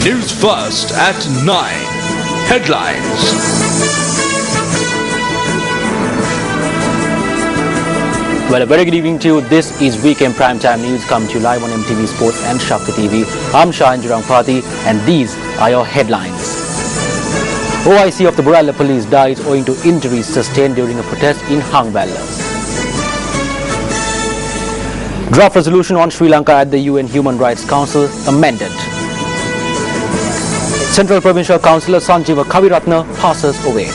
Newsfirst at 9. Headlines. Well, a very good evening to you. This is Weekend Primetime News, coming to you live on MTV Sports and Shakti TV. I'm Shahin Jurangpati, and these are your headlines. OIC of the Borala Police dies owing to injuries sustained during a protest in Hangwala. Draft resolution on Sri Lanka at the UN Human Rights Council amended. Central Provincial Councillor Sanjeeva Kaviratna passes away.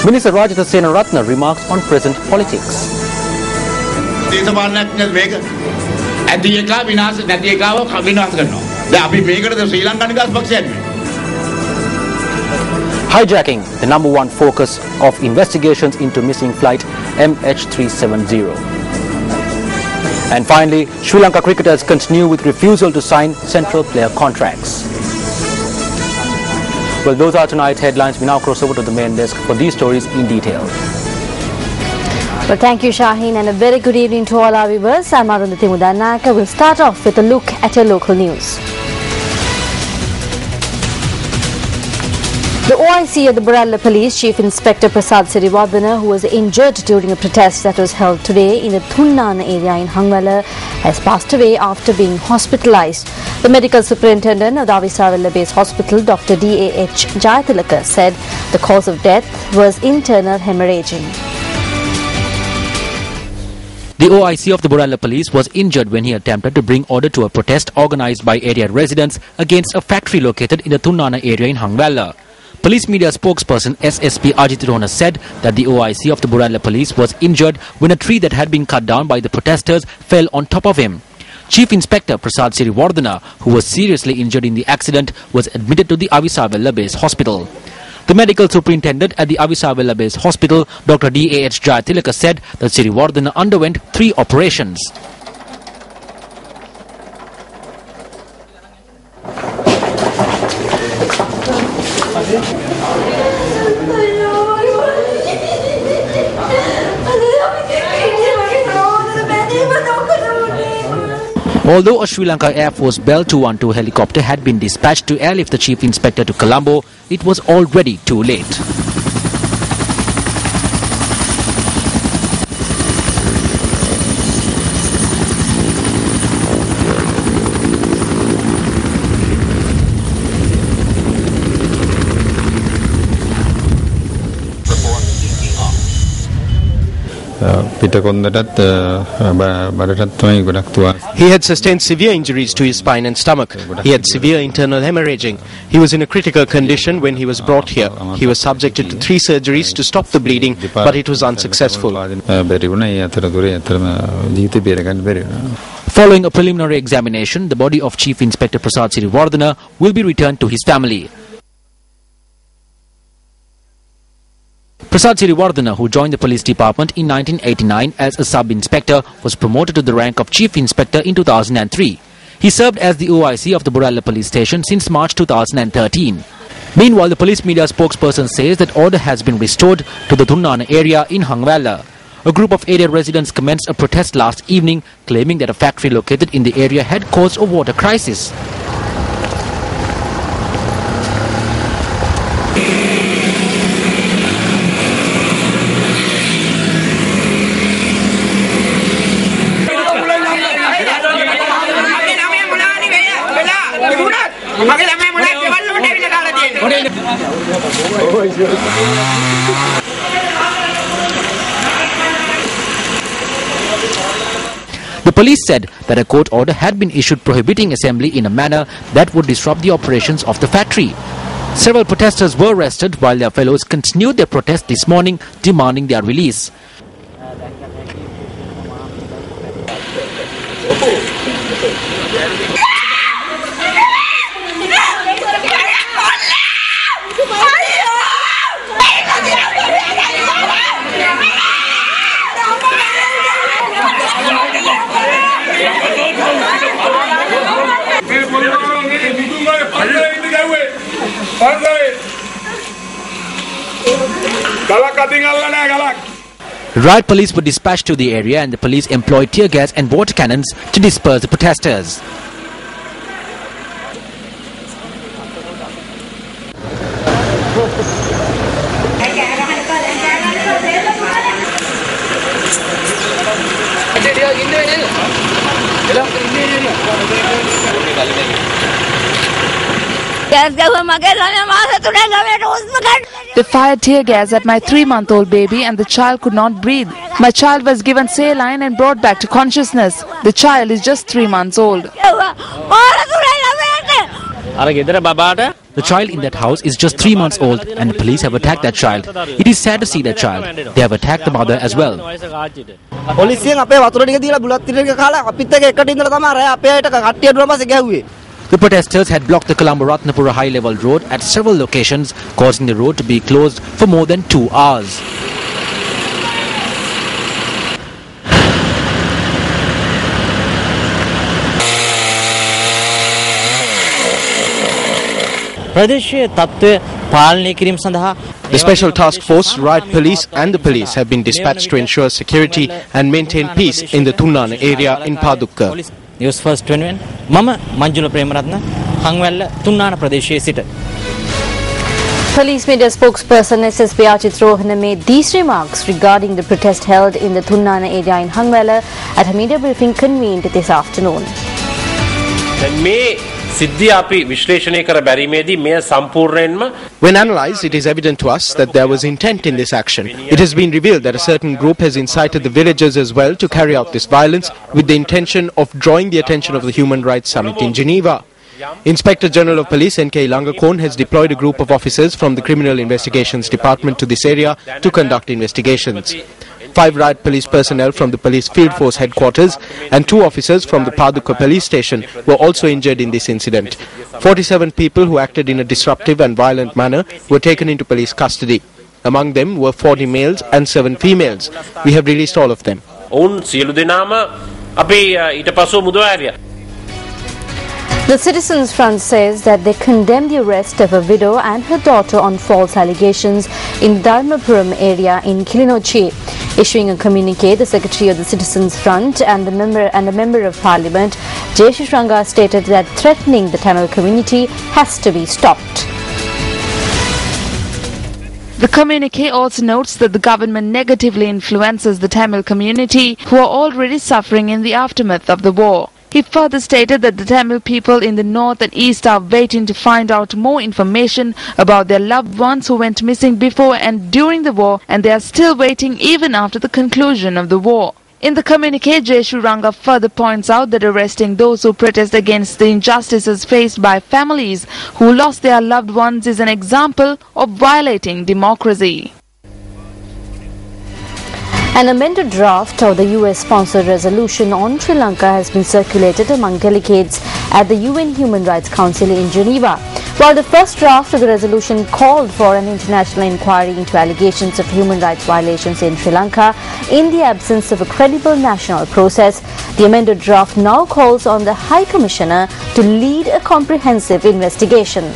Minister Rajitha Senaratna remarks on present politics. Hijacking, the number one focus of investigations into missing flight MH370. And finally, Sri Lanka cricketers continue with refusal to sign central player contracts. Well, those are tonight's headlines. We now cross over to the main desk for these stories in detail. Well, thank you, Shaheen, and a very good evening to all our viewers. I'm Arundhati Mudanaka. We'll start off with a look at your local news. The OIC of the Borala Police Chief Inspector Prasad Siriwardena, who was injured during a protest that was held today in the Thunnana area in Hangwala, has passed away after being hospitalized. The medical superintendent of the Avisavella Base Hospital, Dr. D.A.H. Jayatilaka, said the cause of death was internal hemorrhaging. The OIC of the Borala Police was injured when he attempted to bring order to a protest organized by area residents against a factory located in the Thunnana area in Hangwala. Police media spokesperson SSP Ajit Rona said that the OIC of the Borala Police was injured when a tree that had been cut down by the protesters fell on top of him. Chief Inspector Prasad Siriwardena, who was seriously injured in the accident, was admitted to the Avisavella Base Hospital. The medical superintendent at the Avisavella Base Hospital, Dr. D.A.H. Jayatilaka, said that Siriwardena underwent 3 operations. Although a Sri Lanka Air Force Bell 212 helicopter had been dispatched to airlift the Chief Inspector to Colombo, it was already too late. He had sustained severe injuries to his spine and stomach. He had severe internal hemorrhaging. He was in a critical condition when he was brought here. He was subjected to 3 surgeries to stop the bleeding, but it was unsuccessful. Following a preliminary examination, the body of Chief Inspector Prasad Siriwardena will be returned to his family. Prasad Siriwardena, who joined the police department in 1989 as a sub-inspector, was promoted to the rank of Chief Inspector in 2003. He served as the OIC of the Borala Police Station since March 2013. Meanwhile, the police media spokesperson says that order has been restored to the Thunnana area in Hangwala. A group of area residents commenced a protest last evening, claiming that a factory located in the area had caused a water crisis. The police said that a court order had been issued prohibiting assembly in a manner that would disrupt the operations of the factory. Several protesters were arrested while their fellows continued their protest this morning, demanding their release. Riot police were dispatched to the area and the police employed tear gas and water cannons to disperse the protesters. They fired tear gas at my 3-month-old baby and the child could not breathe. My child was given saline and brought back to consciousness. The child is just 3 months old. The child in that house is just 3 months old and the police have attacked that child. It is sad to see that child. They have attacked the mother as well. The protesters had blocked the Colombo-Ratnapura high-level road at several locations, causing the road to be closed for more than 2 hours. The Special Task Force, Riot Police and the police have been dispatched to ensure security and maintain peace in the Thunnana area in Padukka. Newsfirst 21 මම මංජුල ප්‍රේමරත්න හංවැල්ල තුන්නාන ප්‍රදේශයේ සිට. Police media spokesperson SSP Achit Rohana made these remarks regarding the protest held in the Thunnana area in Hangwala at a media briefing convened this afternoon. When analysed, it is evident to us that there was intent in this action. It has been revealed that a certain group has incited the villagers as well to carry out this violence with the intention of drawing the attention of the Human Rights Summit in Geneva. Inspector General of Police N.K. Langakon has deployed a group of officers from the Criminal Investigations Department to this area to conduct investigations. 5 riot police personnel from the police field force headquarters and 2 officers from the Padukka police station were also injured in this incident. 47 people who acted in a disruptive and violent manner were taken into police custody. Among them were 40 males and 7 females. We have released all of them. The Citizens Front says that they condemn the arrest of a widow and her daughter on false allegations in Dharmapuram area in Kilinochchi. Issuing a communique, the Secretary of the Citizens Front and a member of Parliament, J. Shranga, stated that threatening the Tamil community has to be stopped. The communique also notes that the government negatively influences the Tamil community who are already suffering in the aftermath of the war. He further stated that the Tamil people in the north and east are waiting to find out more information about their loved ones who went missing before and during the war, and they are still waiting even after the conclusion of the war. In the communique, J. Shuranga further points out that arresting those who protest against the injustices faced by families who lost their loved ones is an example of violating democracy. An amended draft of the US-sponsored resolution on Sri Lanka has been circulated among delegates at the UN Human Rights Council in Geneva. While the first draft of the resolution called for an international inquiry into allegations of human rights violations in Sri Lanka in the absence of a credible national process, the amended draft now calls on the High Commissioner to lead a comprehensive investigation.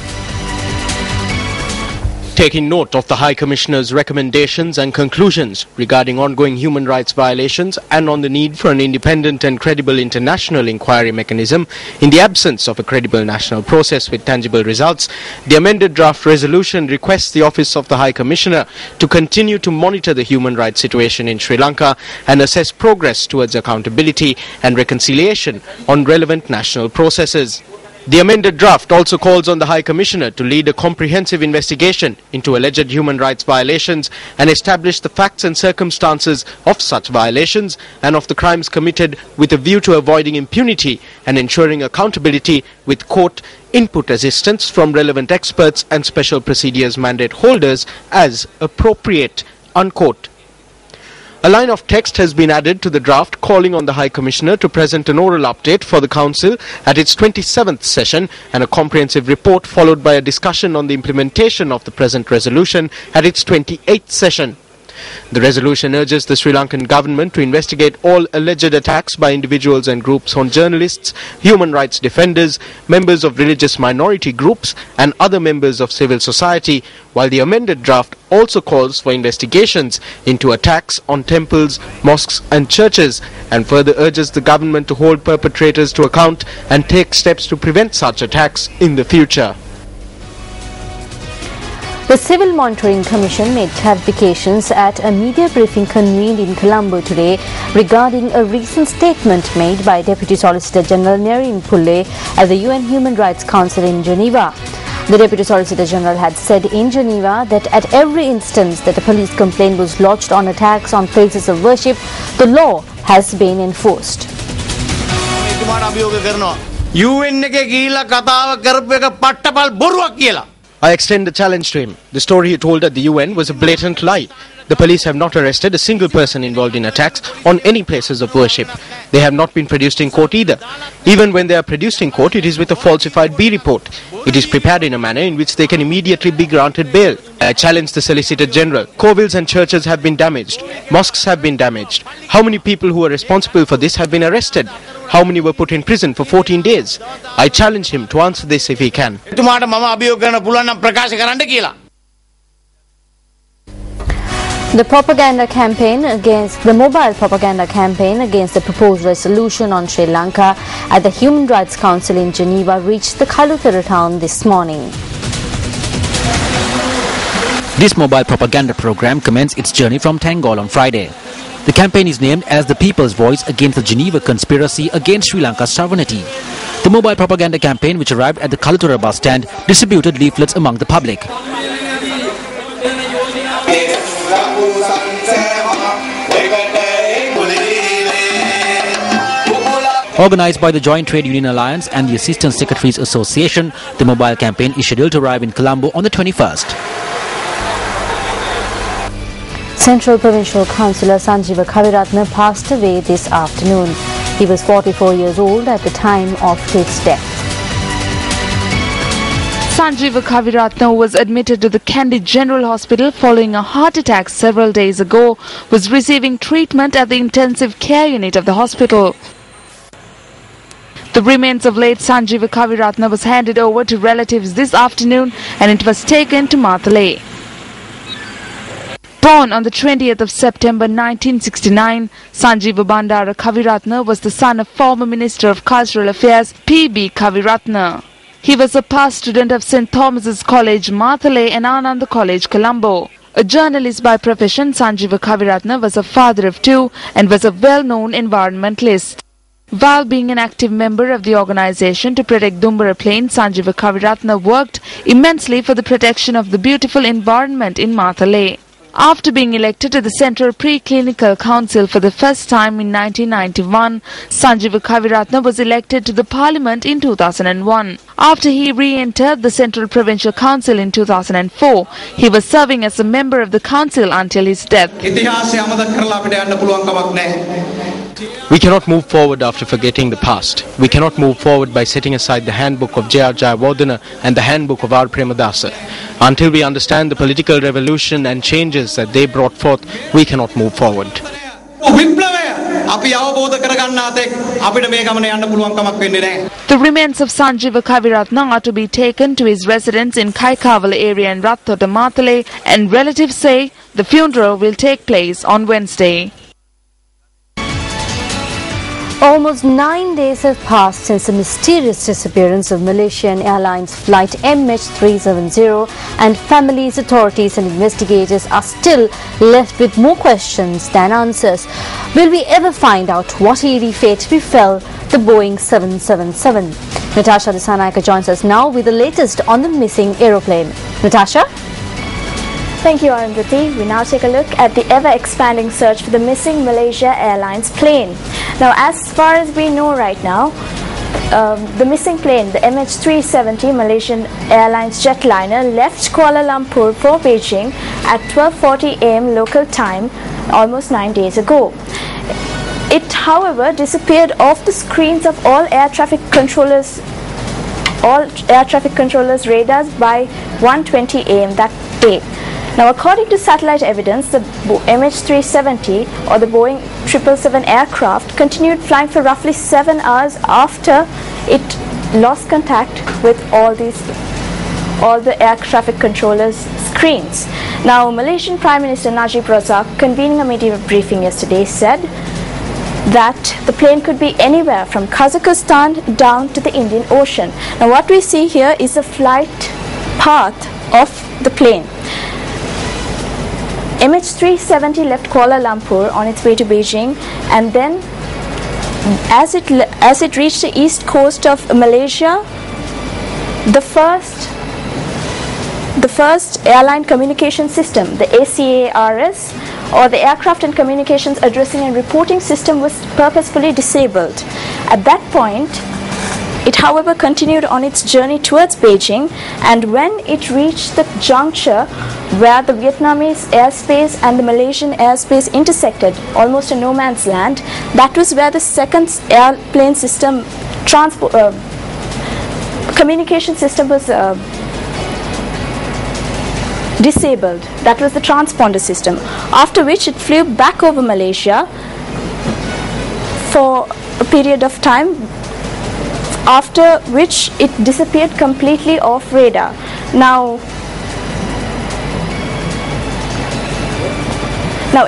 Taking note of the High Commissioner's recommendations and conclusions regarding ongoing human rights violations and on the need for an independent and credible international inquiry mechanism in the absence of a credible national process with tangible results, the amended draft resolution requests the Office of the High Commissioner to continue to monitor the human rights situation in Sri Lanka and assess progress towards accountability and reconciliation on relevant national processes. The amended draft also calls on the High Commissioner to lead a comprehensive investigation into alleged human rights violations and establish the facts and circumstances of such violations and of the crimes committed with a view to avoiding impunity and ensuring accountability with court input assistance from relevant experts and special procedures mandate holders as appropriate, unquote. A line of text has been added to the draft calling on the High Commissioner to present an oral update for the Council at its 27th session and a comprehensive report followed by a discussion on the implementation of the present resolution at its 28th session. The resolution urges the Sri Lankan government to investigate all alleged attacks by individuals and groups on journalists, human rights defenders, members of religious minority groups and other members of civil society, while the amended draft also calls for investigations into attacks on temples, mosques and churches and further urges the government to hold perpetrators to account and take steps to prevent such attacks in the future. The Civil Monitoring Commission made clarifications at a media briefing convened in Colombo today regarding a recent statement made by Deputy Solicitor General Nerine Pulle at the UN Human Rights Council in Geneva. The Deputy Solicitor General had said in Geneva that at every instance that a police complaint was lodged on attacks on places of worship, the law has been enforced. I extend the challenge to him. The story he told at the UN was a blatant lie. The police have not arrested a single person involved in attacks on any places of worship. They have not been produced in court either. Even when they are produced in court, it is with a falsified B report. It is prepared in a manner in which they can immediately be granted bail. I challenge the Solicitor General. Covils and churches have been damaged. Mosques have been damaged. How many people who are responsible for this have been arrested? How many were put in prison for 14 days? I challenge him to answer this if he can. The mobile propaganda campaign against the proposed resolution on Sri Lanka at the Human Rights Council in Geneva reached the Kalutara town this morning. This mobile propaganda program commenced its journey from Tangol on Friday. The campaign is named as the People's Voice Against the Geneva Conspiracy Against Sri Lanka's Sovereignty. The mobile propaganda campaign, which arrived at the Kalutara bus stand, distributed leaflets among the public. Organized by the Joint Trade Union Alliance and the Assistant Secretaries Association, the mobile campaign is scheduled to arrive in Colombo on the 21st. Central Provincial Councillor Sanjeeva Kaviratne passed away this afternoon. He was 44 years old at the time of his death. Sanjeeva Kaviratne was admitted to the Kandy General Hospital following a heart attack several days ago, was receiving treatment at the intensive care unit of the hospital. The remains of late Sanjeeva Kaviratne was handed over to relatives this afternoon and it was taken to Matale. Born on the 20th of September 1969, Sanjeeva Bandara Kaviratne was the son of former Minister of Cultural Affairs P.B. Kaviratne. He was a past student of St. Thomas's College, Matale and Ananda College, Colombo. A journalist by profession, Sanjeeva Kaviratne was a father of two and was a well-known environmentalist. While being an active member of the organization to protect Dumbura Plain, Sanjeeva Kaviratne worked immensely for the protection of the beautiful environment in Matale. After being elected to the Central Preclinical Council for the first time in 1991, Sanjeeva Kaviratne was elected to the Parliament in 2001. After he re-entered the Central Provincial Council in 2004, he was serving as a member of the council until his death. We cannot move forward after forgetting the past. We cannot move forward by setting aside the handbook of J.R. Jayawardena and the handbook of R. Premadasa. Until we understand the political revolution and changes that they brought forth, we cannot move forward. The remains of Sanjeeva Kaviratne are to be taken to his residence in Kaikavala area in Rathota, Matale, and relatives say the funeral will take place on Wednesday. Almost 9 days have passed since the mysterious disappearance of Malaysian Airlines flight MH370, and families, authorities and investigators are still left with more questions than answers. Will we ever find out what eerie fate befell the Boeing 777? Natasha Disanayake joins us now with the latest on the missing aeroplane. Natasha? Thank you, Arundhati. We now take a look at the ever-expanding search for the missing Malaysia Airlines plane. Now, as far as we know right now, the missing plane, the MH370 Malaysian Airlines jetliner, left Kuala Lumpur for Beijing at 12:40 am local time almost 9 days ago. It, however, disappeared off the screens of all air traffic controllers' radars by 1:20 am that day. Now, according to satellite evidence, the MH370 or the Boeing 777 aircraft continued flying for roughly 7 hours after it lost contact with all the air traffic controllers' screens. Now, Malaysian Prime Minister Najib Razak, convening a media briefing yesterday, said that the plane could be anywhere from Kazakhstan down to the Indian Ocean. Now, what we see here is a flight path of the plane. MH370 left Kuala Lumpur on its way to Beijing, and then as it reached the east coast of Malaysia, the first airline communication system, the ACARS, or the Aircraft and Communications Addressing and Reporting System, was purposefully disabled. At that point, it however continued on its journey towards Beijing, and when it reached the juncture where the Vietnamese airspace and the Malaysian airspace intersected, almost a no man's land, that was where the second airplane system, communication system, was disabled. That was the transponder system. After which it flew back over Malaysia for a period of time, after which it disappeared completely off radar. Now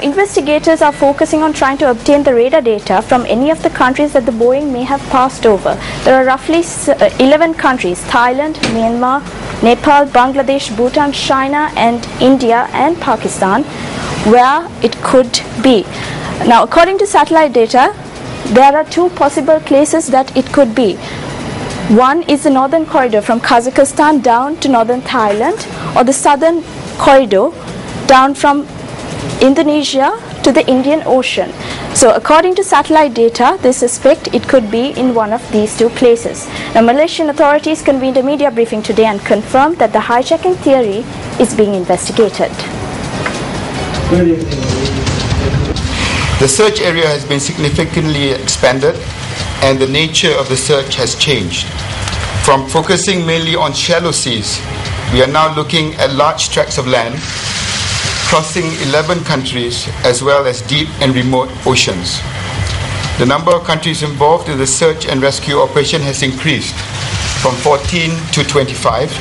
investigators are focusing on trying to obtain the radar data from any of the countries that the Boeing may have passed over. There are roughly 11 countries: Thailand, Myanmar, Nepal, Bangladesh, Bhutan, China, and India and Pakistan, where it could be. Now, according to satellite data, there are two possible places that it could be. One is the northern corridor from Kazakhstan down to northern Thailand, or the southern corridor down from Indonesia to the Indian Ocean. So according to satellite data, they suspect it could be in one of these two places. Now, Malaysian authorities convened a media briefing today and confirmed that the hijacking theory is being investigated. The search area has been significantly expanded, and the nature of the search has changed. From focusing mainly on shallow seas, we are now looking at large tracts of land, crossing 11 countries as well as deep and remote oceans. The number of countries involved in the search and rescue operation has increased from 14 to 25,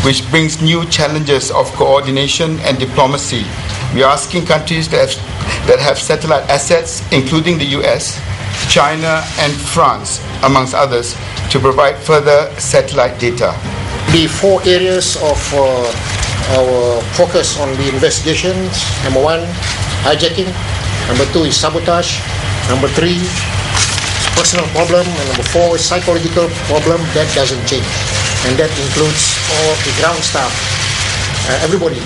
which brings new challenges of coordination and diplomacy. We are asking countries that have satellite assets, including the US, China and France, amongst others, to provide further satellite data. The four areas of our focus on the investigations: number one, hijacking; number two is sabotage; number three, personal problem; and number four is psychological problem. That doesn't change, and that includes all the ground staff, everybody.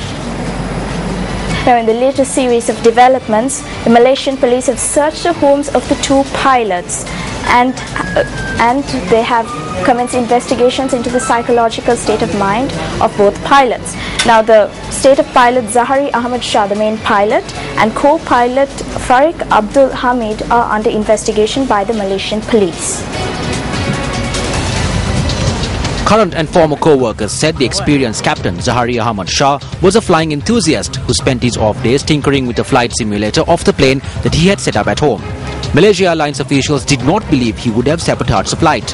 Now, in the latest series of developments, the Malaysian police have searched the homes of the two pilots, and they have commenced investigations into the psychological state of mind of both pilots. Now, the state of pilot Zahari Ahmad Shah, the main pilot, and co-pilot Farik Abdul Hamid are under investigation by the Malaysian police. Current and former co-workers said the experienced captain Zahari Ahmad Shah was a flying enthusiast who spent his off days tinkering with the flight simulator of the plane that he had set up at home. Malaysia Airlines officials did not believe he would have sabotaged the flight.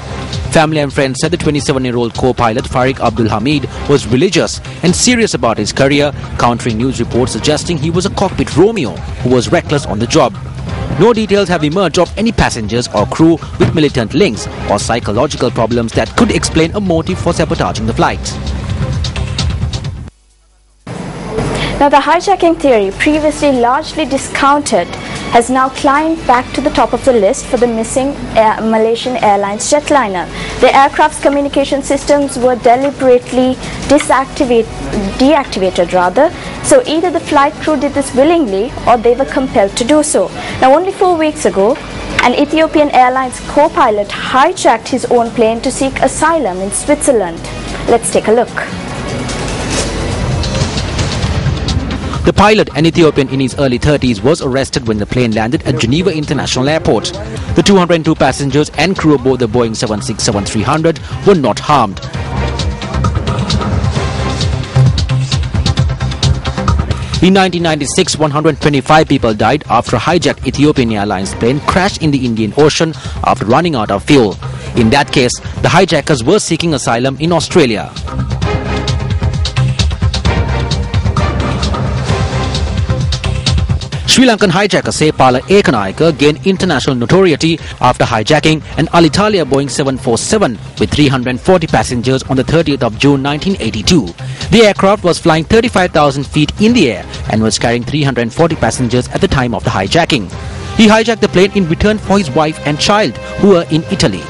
Family and friends said the 27-year-old co-pilot Farik Abdul Hamid was religious and serious about his career, countering news reports suggesting he was a cockpit Romeo who was reckless on the job. No details have emerged of any passengers or crew with militant links or psychological problems that could explain a motive for sabotaging the flight. Now, the hijacking theory, previously largely discounted, has now climbed back to the top of the list for the missing Malaysian Airlines jetliner. The aircraft's communication systems were deliberately deactivated rather. So either the flight crew did this willingly or they were compelled to do so. Now, only 4 weeks ago, an Ethiopian Airlines co-pilot hijacked his own plane to seek asylum in Switzerland. Let's take a look. The pilot, an Ethiopian in his early 30s, was arrested when the plane landed at Geneva International Airport. The 202 passengers and crew aboard the Boeing 767-300 were not harmed. In 1996, 125 people died after a hijacked Ethiopian Airlines plane crashed in the Indian Ocean after running out of fuel. In that case, the hijackers were seeking asylum in Australia. Sri Lankan hijacker Sepala Ekanayaka gained international notoriety after hijacking an Alitalia Boeing 747 with 340 passengers on the 30th of June 1982. The aircraft was flying 35,000 feet in the air and was carrying 340 passengers at the time of the hijacking. He hijacked the plane in return for his wife and child who were in Italy.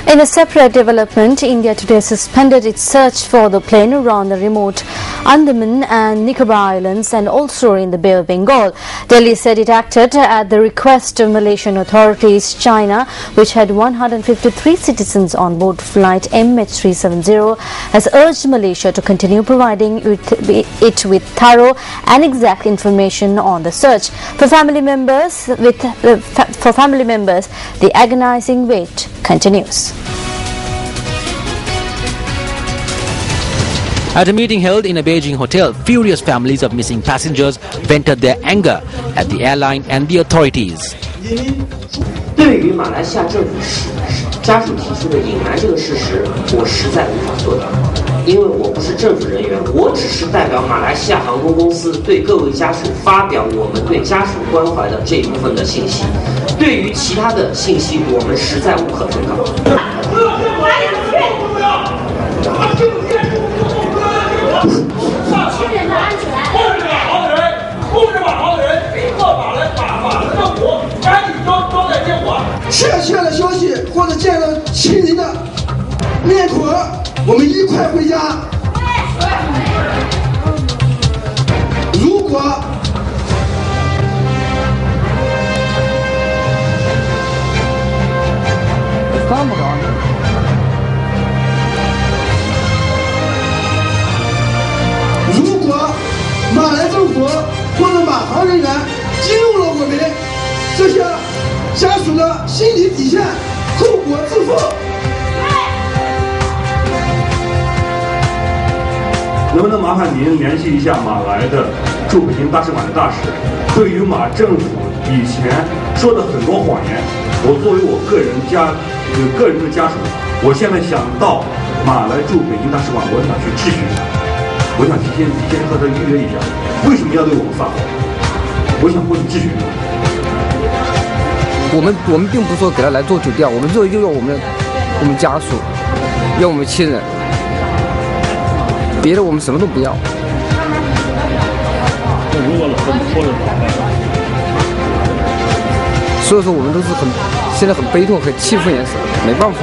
In a separate development, India today suspended its search for the plane around the remote Andaman and Nicobar Islands and also in the Bay of Bengal. Delhi said it acted at the request of Malaysian authorities. China, which had 153 citizens on board flight MH370, has urged Malaysia to continue providing it with thorough and exact information on the search. For family members, the agonizing wait continues. At a meeting held in a Beijing hotel, furious families of missing passengers vented their anger at the airline and the authorities. 对于马来西亚政府家属提出的隐瞒这个事实，我实在无法做到，因为我不是政府人员，我只是代表马来西亚航空公司对各位家属发表我们对家属关怀的这一部分的信息。对于其他的信息，我们实在无可奉告。 确切的消息或者见到亲人的面孔，我们一块回家。如果马来政府或者马航人员激怒了我们这些家属的心理底线，后果自负。能不能麻烦您联系一下马来的驻北京大使馆的大使？对于马政府以前说的很多谎言，我作为我个人的家属，我现在想到马来驻北京大使馆，我想去质询他，我想提前和他预约一下，为什么要对我们撒谎？我想过去质询他。 我们并不是说给他来做酒店，我们就要我们家属，要我们亲人，别的我们什么都不要。如果老人说了怎么办？所以说我们都是现在很悲痛、很气愤也是没办法。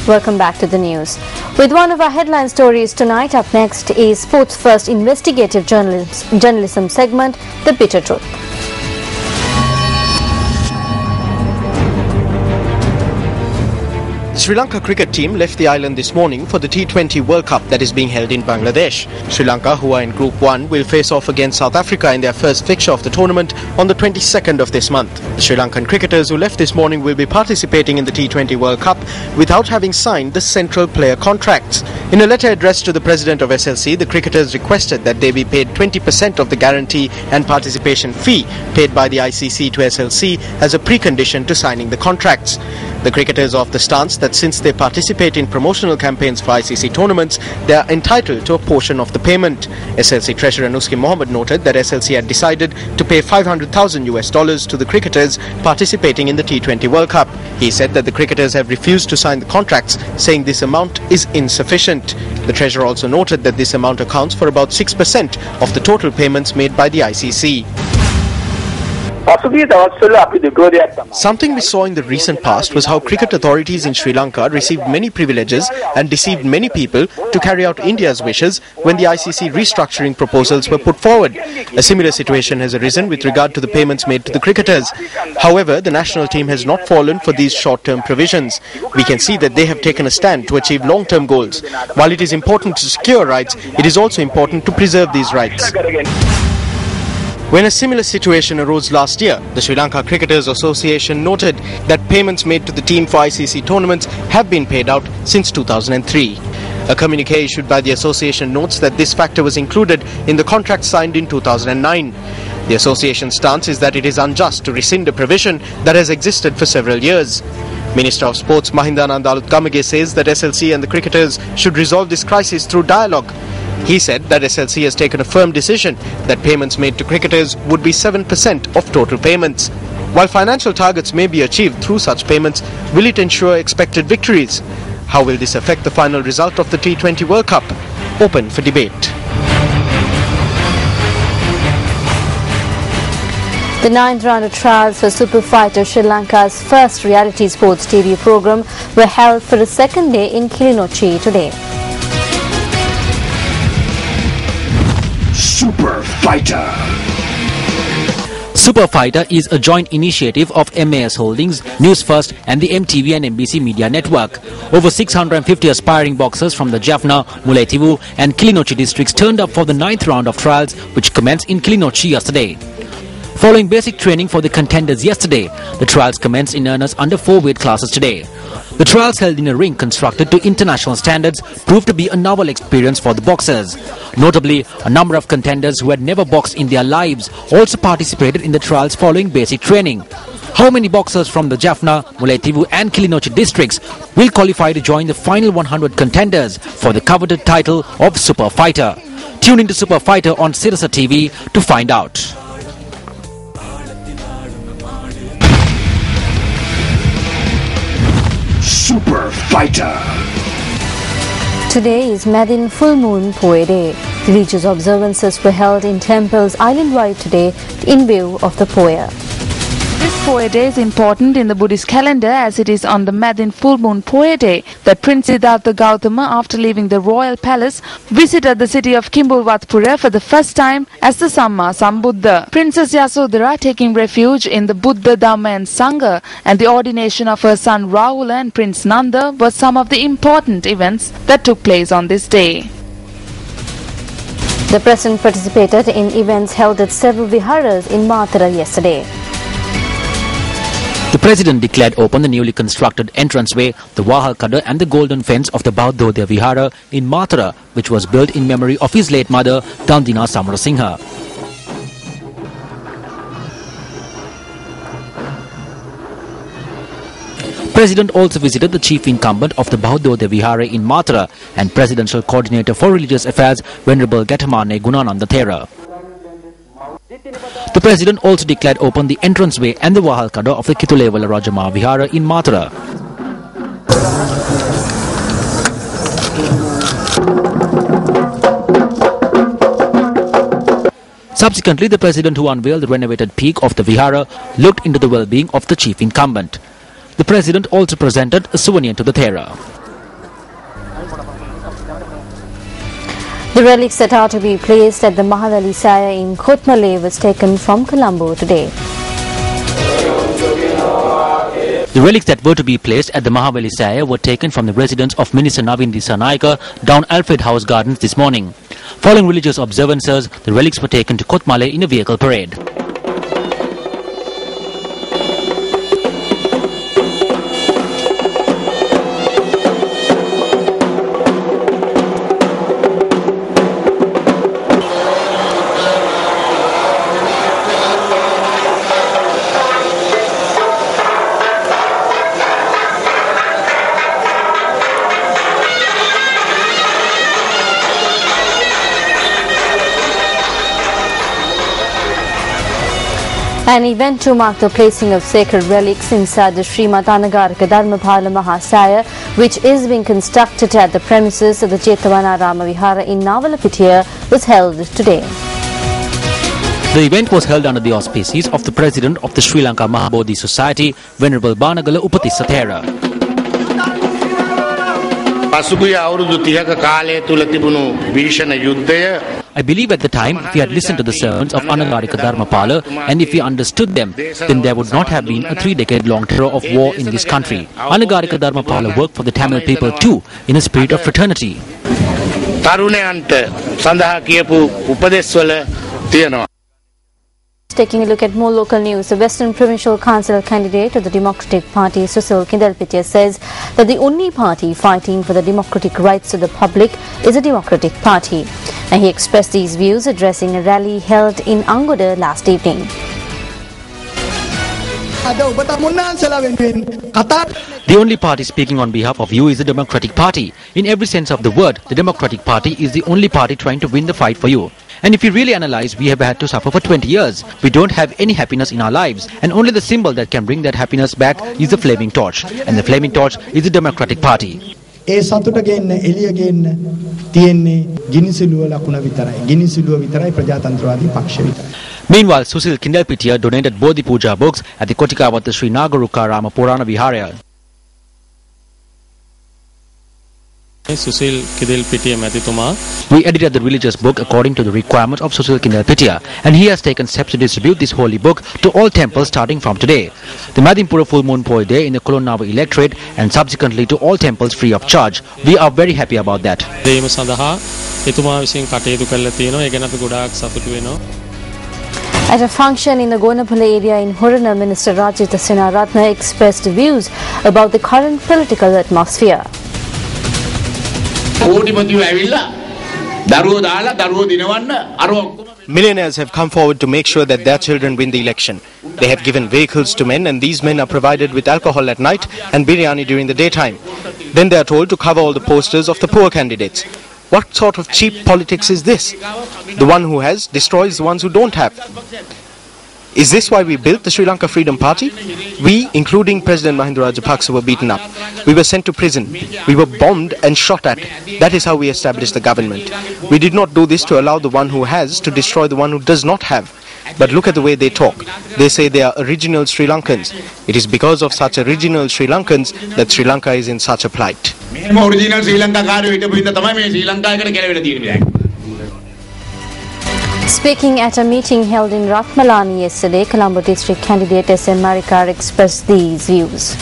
Welcome back to the news. With one of our headline stories tonight, up next is Sports First investigative journalism segment, The Bitter Truth. The Sri Lanka cricket team left the island this morning for the T20 World Cup that is being held in Bangladesh. Sri Lanka, who are in Group 1, will face off against South Africa in their first fixture of the tournament on the 22nd of this month. The Sri Lankan cricketers who left this morning will be participating in the T20 World Cup without having signed the central player contracts. In a letter addressed to the president of SLC, the cricketers requested that they be paid 20% of the guarantee and participation fee paid by the ICC to SLC as a precondition to signing the contracts. The cricketers are of the stance that since they participate in promotional campaigns for ICC tournaments, they are entitled to a portion of the payment. SLC Treasurer Nuski Mohammed noted that SLC had decided to pay $500,000 to the cricketers participating in the T20 World Cup. He said that the cricketers have refused to sign the contracts, saying this amount is insufficient. The Treasurer also noted that this amount accounts for about 6% of the total payments made by the ICC. Something we saw in the recent past was how cricket authorities in Sri Lanka received many privileges and deceived many people to carry out India's wishes when the ICC restructuring proposals were put forward. A similar situation has arisen with regard to the payments made to the cricketers. However, the national team has not fallen for these short-term provisions. We can see that they have taken a stand to achieve long-term goals. While it is important to secure rights, it is also important to preserve these rights. When a similar situation arose last year, the Sri Lanka Cricketers Association noted that payments made to the team for ICC tournaments have been paid out since 2003. A communique issued by the association notes that this factor was included in the contract signed in 2009. The association's stance is that it is unjust to rescind a provision that has existed for several years. Minister of Sports Mahindananda Alutkamage says that SLC and the cricketers should resolve this crisis through dialogue. He said that SLC has taken a firm decision that payments made to cricketers would be 7% of total payments. While financial targets may be achieved through such payments, will it ensure expected victories? How will this affect the final result of the T20 World Cup? Open for debate. The 9th round of trials for Super Fighter, Sri Lanka's first reality sports TV program, were held for a second day in Kilinochchi today. Super Fighter. Super Fighter is a joint initiative of MAS Holdings, Newsfirst and the MTV and NBC Media Network. Over 650 aspiring boxers from the Jaffna, Mullaitivu and Kilinochchi districts turned up for the 9th round of trials, which commenced in Kilinochchi yesterday. Following basic training for the contenders yesterday, the trials commenced in earnest under 4 weight classes today. The trials, held in a ring constructed to international standards, proved to be a novel experience for the boxers. Notably, a number of contenders who had never boxed in their lives also participated in the trials following basic training. How many boxers from the Jaffna, Mullaitivu and Kilinochchi districts will qualify to join the final 100 contenders for the coveted title of Super Fighter? Tune into Super Fighter on Sirasa TV to find out. Super Fighter. Today is Madin Full Moon Poe Day. Religious observances were held in temples island-wide today in view of the Poya. This Poya Day is important in the Buddhist calendar as it is on the Madin Full Moon Poya Day that Prince Siddhartha Gautama, after leaving the royal palace, visited the city of Kimbulwatpura for the first time as the Samma Sambuddha. Princess Yasodhara taking refuge in the Buddha, Dhamma and Sangha, and the ordination of her son Rahula and Prince Nanda were some of the important events that took place on this day. The President participated in events held at several viharas in Mathura yesterday. The President declared open the newly constructed entranceway, the Wahal Kada and the golden fence of the Bauddhodaya Vihara in Mathura, which was built in memory of his late mother, Dandina Samarasinghe. President also visited the chief incumbent of the Bauddhodaya Vihara in Mathura and Presidential Coordinator for Religious Affairs, Venerable Gatamane Gunananda Thera. The President also declared open the entranceway and the Wahal Kada of the Kitulevala Rajama Vihara in Mathura. Subsequently, the President, who unveiled the renovated peak of the Vihara, looked into the well-being of the chief incumbent. The President also presented a souvenir to the Thera. The relics that are to be placed at the Mahaveli Saya in Kotmale was taken from Colombo today. The relics that were to be placed at the Mahaveli Saya were taken from the residence of Minister Navin Dissanayake down Alfred House Gardens this morning. Following religious observances, the relics were taken to Kotmale in a vehicle parade. An event to mark the placing of sacred relics inside the Srimad Anagarika Dharmapala Mahasaya, which is being constructed at the premises of the Jetavana Rama Vihara in Navalapitiya, was held today. The event was held under the auspices of the President of the Sri Lanka Mahabodhi Society, Venerable Banagala Upatissa Thera. I believe at the time, if we had listened to the sermons of Anagarika Dharmapala and if we understood them, then there would not have been a 3-decade-long terror of war in this country. Anagarika Dharmapala worked for the Tamil people too, in a spirit of fraternity. Taking a look at more local news, the Western Provincial Council candidate of the Democratic Party, Susil Kindalpitiya, says that the only party fighting for the democratic rights of the public is a Democratic Party. And he expressed these views addressing a rally held in Angoda last evening. The only party speaking on behalf of you is the Democratic Party. In every sense of the word, the Democratic Party is the only party trying to win the fight for you. And if you really analyze, we have had to suffer for 20 years. We don't have any happiness in our lives. And only the symbol that can bring that happiness back is the flaming torch. And the flaming torch is the Democratic Party. Meanwhile, Susil Kindelpitia donated Bodhi Puja books at the Kotikawata Sri Nagaruka Rama Purana Viharaya. We edited the religious book according to the requirements of Susil Kindelpitia, and he has taken steps to distribute this holy book to all temples starting from today. The Madimpura Full Moon Poi Day in the Kolonnawa electorate and subsequently to all temples free of charge. We are very happy about that. At a function in the Gonapala area in Hurana, Minister Rajitha Senaratne expressed views about the current political atmosphere. Millionaires have come forward to make sure that their children win the election. They have given vehicles to men, and these men are provided with alcohol at night and biryani during the daytime. Then they are told to cover all the posters of the poor candidates. What sort of cheap politics is this? The one who has destroys the ones who don't have. Is this why we built the Sri Lanka Freedom Party? We, including President Mahinda Rajapaksa, were beaten up. We were sent to prison. We were bombed and shot at. That is how we established the government. We did not do this to allow the one who has to destroy the one who does not have. But look at the way they talk. They say they are original Sri Lankans. It is because of such original Sri Lankans that Sri Lanka is in such a plight. Speaking at a meeting held in Ratmalani yesterday, Colombo District candidate S.M. Marikar expressed these views.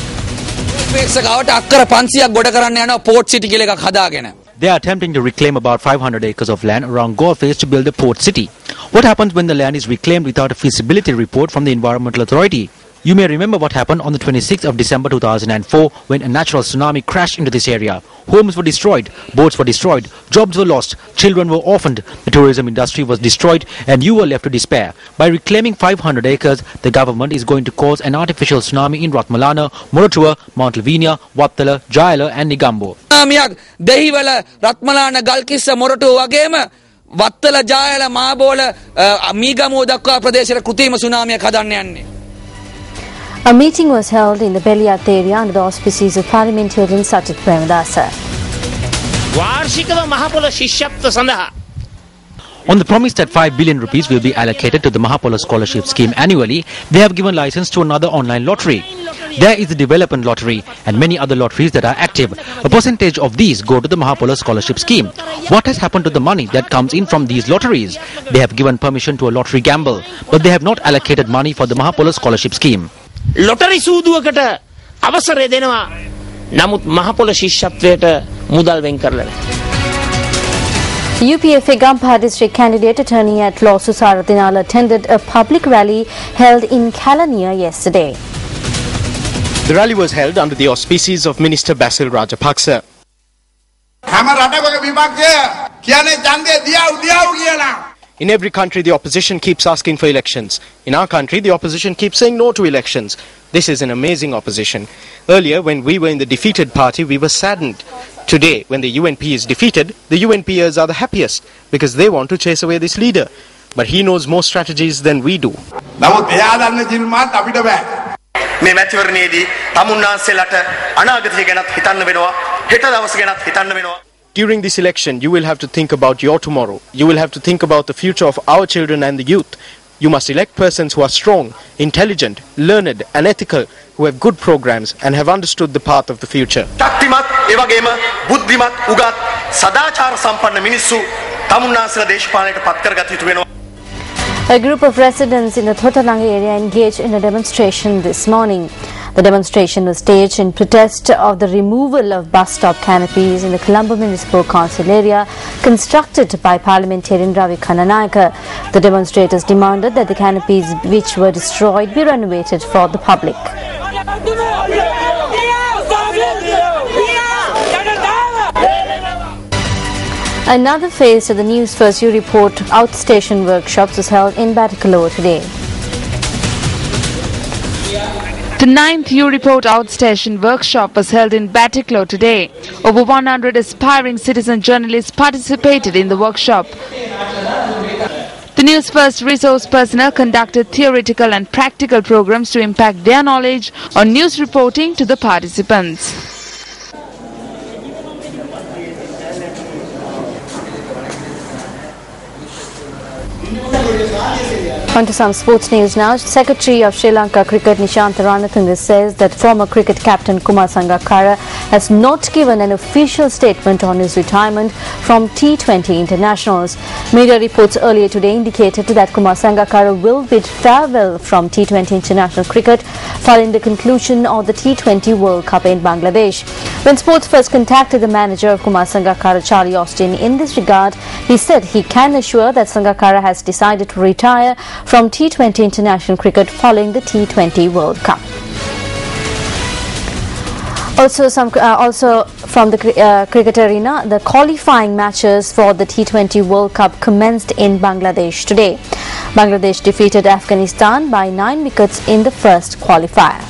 They are attempting to reclaim about 500 acres of land around Gore Face to build a port city. What happens when the land is reclaimed without a feasibility report from the Environmental Authority? You may remember what happened on the 26th of December 2004 when a natural tsunami crashed into this area. Homes were destroyed, boats were destroyed, jobs were lost, children were orphaned, the tourism industry was destroyed, and you were left to despair. By reclaiming 500 acres, the government is going to cause an artificial tsunami in Ratmalana, Moratuwa, Mount Lavinia, Wattala, Jayala and Negombo. Wattala Jayala Mabola Migamo Dakwa Pradesh Kutima Tsunami Kadanyani. A meeting was held in the Beliat area under the auspices of parliamentarian Sajid Premadasa. On the promise that 5 billion rupees will be allocated to the Mahapola Scholarship Scheme annually, they have given license to another online lottery. There is the Development Lottery and many other lotteries that are active. A percentage of these go to the Mahapola Scholarship Scheme. What has happened to the money that comes in from these lotteries? They have given permission to a lottery gamble, but they have not allocated money for the Mahapola Scholarship Scheme. Lottery සූදුවකට අවසරය දෙනවා. නමුත් මහපොළ ශිෂ්‍යත්වයට මුදල් වෙන් කරලා නැහැ. UPFA Gampaha district candidate attorney at law Susara Dinala attended a public rally held in Kalaniya yesterday. The rally was held under the auspices of Minister Basil Rajapaksa. In every country, the opposition keeps asking for elections. In our country, the opposition keeps saying no to elections. This is an amazing opposition. Earlier, when we were in the defeated party, we were saddened. Today, when the UNP is defeated, the UNPers are the happiest because they want to chase away this leader. But he knows more strategies than we do. මේ මැතිවරණයේදී තමුන්නාන්සේලාට අනාගතය ගැනත් හිතන්න වෙනවා හෙට දවස ගැනත් හිතන්න වෙනවා. During this election, you will have to think about your tomorrow. You will have to think about the future of our children and the youth. You must elect persons who are strong, intelligent, learned and ethical, who have good programs and have understood the path of the future. ශක්තිමත් ඒ වගේම බුද්ධිමත් උගත් සදාචාර සම්පන්න මිනිස්සු තමුන්නාන්සේලා දේශපාලනයට පත් කරගත යුතු වෙනවා. A group of residents in the Thotalanga area engaged in a demonstration this morning. The demonstration was staged in protest of the removal of bus stop canopies in the Colombo Municipal Council area constructed by parliamentarian Ravi Kannanayaka. The demonstrators demanded that the canopies which were destroyed be renovated for the public. Another phase of the Newsfirst You Report outstation workshops was held in Batticaloa today. The 9th U-Report Outstation workshop was held in Batticaloa today. Over 100 aspiring citizen journalists participated in the workshop. The Newsfirst resource personnel conducted theoretical and practical programs to impact their knowledge on news reporting to the participants. On to some sports news now. Secretary of Sri Lanka Cricket Nishant Ranathan says that former cricket captain Kumar Sangakkara has not given an official statement on his retirement from T20 internationals. Media reports earlier today indicated that Kumar Sangakkara will bid farewell from T20 international cricket following the conclusion of the T20 World Cup in Bangladesh. When Sports First contacted the manager of Kumar Sangakkara, Charlie Austin, in this regard, he said he can assure that Sangakkara has decided to retire from T20 international cricket following the T20 World Cup. Also from the cricket arena, the qualifying matches for the T20 World Cup commenced in Bangladesh today. Bangladesh defeated Afghanistan by 9 wickets in the first qualifier.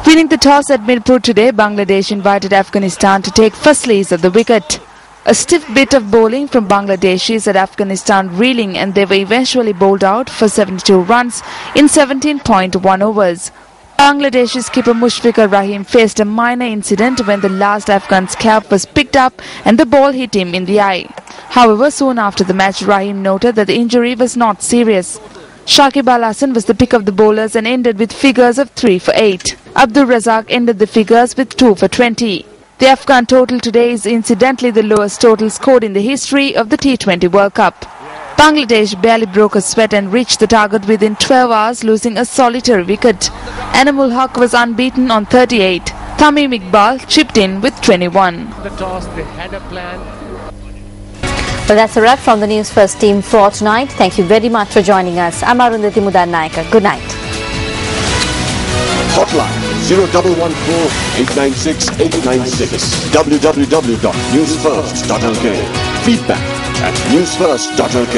Winning the toss at Mirpur today, Bangladesh invited Afghanistan to take first slice of the wicket. A stiff bit of bowling from Bangladeshis at Afghanistan reeling, and they were eventually bowled out for 72 runs in 17.1 overs. Bangladesh's skipper Mushfiqur Rahim faced a minor incident when the last Afghan's cap was picked up and the ball hit him in the eye. However, soon after the match, Rahim noted that the injury was not serious. Shakib Al Hasan was the pick of the bowlers and ended with figures of 3 for 8. Abdul Razak ended the figures with 2 for 20. The Afghan total today is incidentally the lowest total scored in the history of the T20 World Cup. Bangladesh barely broke a sweat and reached the target within 12 hours, losing a solitary wicket. Anamul Haq was unbeaten on 38. Tamim Iqbal chipped in with 21. The toss, they had a plan. Well, that's a wrap from the Newsfirst team for tonight. Thank you very much for joining us. I'm Arundhati Mudannaika. Good night. Hotline 0114-896-896. www.newsfirst.lk. Feedback at newsfirst.lk.